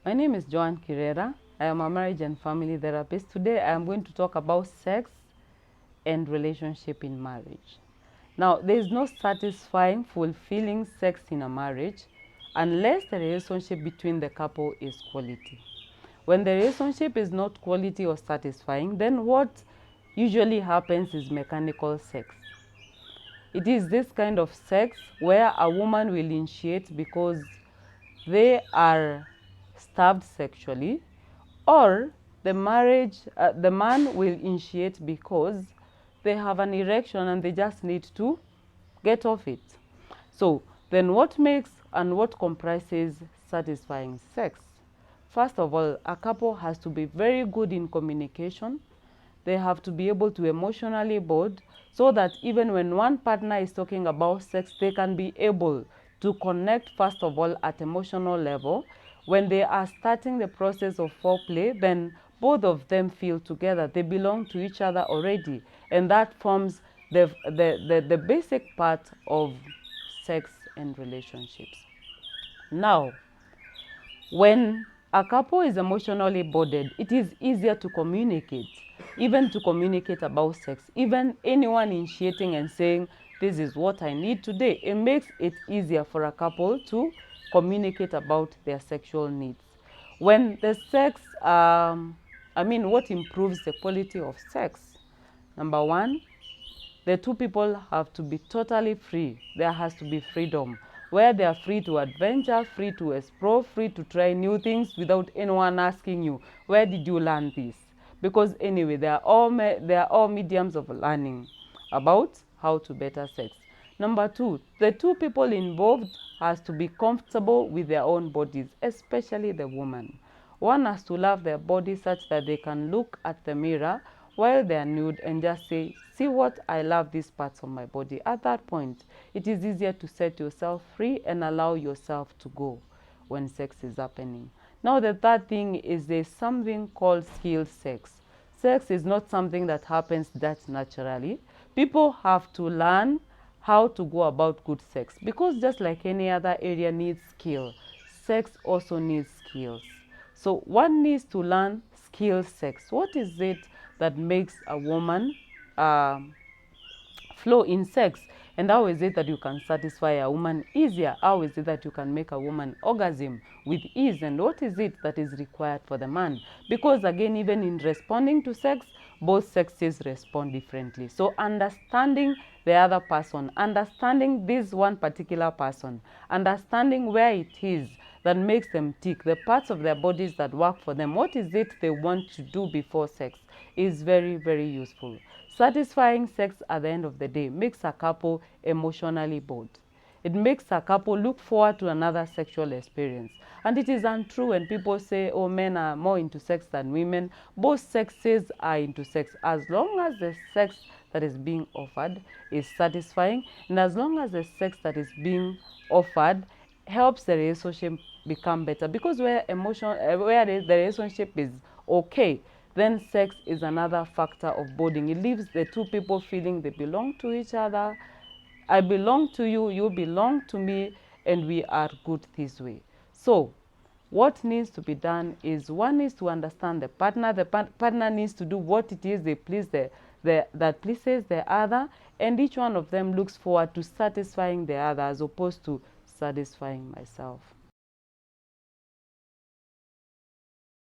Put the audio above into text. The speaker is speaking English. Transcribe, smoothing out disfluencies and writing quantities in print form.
My name is Joan Kirera. I am a marriage and family therapist. Today I am going to talk about sex and relationship in marriage. Now, there is no satisfying, fulfilling sex in a marriage unless the relationship between the couple is quality. When the relationship is not quality or satisfying, then what usually happens is mechanical sex. It is this kind of sex where a woman will initiate because they are starved sexually, or the man will initiate because they have an erection and they just need to get off it. So then what makes and what comprises satisfying sex? First of all, a couple has to be very good in communication. They have to be able to emotionally bond so that even when one partner is talking about sex, they can be able to connect, first of all, at emotional level. When they are starting the process of foreplay, then both of them feel together. They belong to each other already. And that forms the basic part of sex and relationships. Now, when a couple is emotionally bonded, it is easier to communicate, even to communicate about sex. Even anyone initiating and saying, this is what I need today, it makes it easier for a couple to communicate about their sexual needs. When the sex, what improves the quality of sex? Number one, the two people have to be totally free. There has to be freedom, where they are free to adventure, free to explore, free to try new things without anyone asking you, where did you learn this? Because anyway, they are all mediums of learning about how to better sex. Number two, the two people involved has to be comfortable with their own bodies, especially the woman. One has to love their body such that they can look at the mirror while they are nude and just say, see what, I love these parts of my body. At that point, it is easier to set yourself free and allow yourself to go when sex is happening. Now, the third thing is there's something called skilled sex. Sex is not something that happens that naturally. People have to learn how to go about good sex, because just like any other area needs skill, sex also needs skills. So one needs to learn skill sex. What is it that makes a woman flow in sex? And how is it that you can satisfy a woman easier? How is it that you can make a woman orgasm with ease? And what is it that is required for the man? Because again, even in responding to sex, both sexes respond differently. So understanding the other person, understanding this one particular person, understanding where it is that makes them tick, the parts of their bodies that work for them, what is it they want to do before sex, is very, very useful. Satisfying sex at the end of the day makes a couple emotionally bond. It makes a couple look forward to another sexual experience. And it is untrue when people say, oh, men are more into sex than women. Both sexes are into sex, as long as the sex that is being offered is satisfying, and as long as the sex that is being offered helps the relationship become better. Because where the relationship is okay, then sex is another factor of bonding. It leaves the two people feeling they belong to each other. I belong to you, you belong to me, and we are good this way. So what needs to be done is one needs to understand the partner. The partner needs to do what it is that pleases the other, and each one of them looks forward to satisfying the other as opposed to satisfying myself.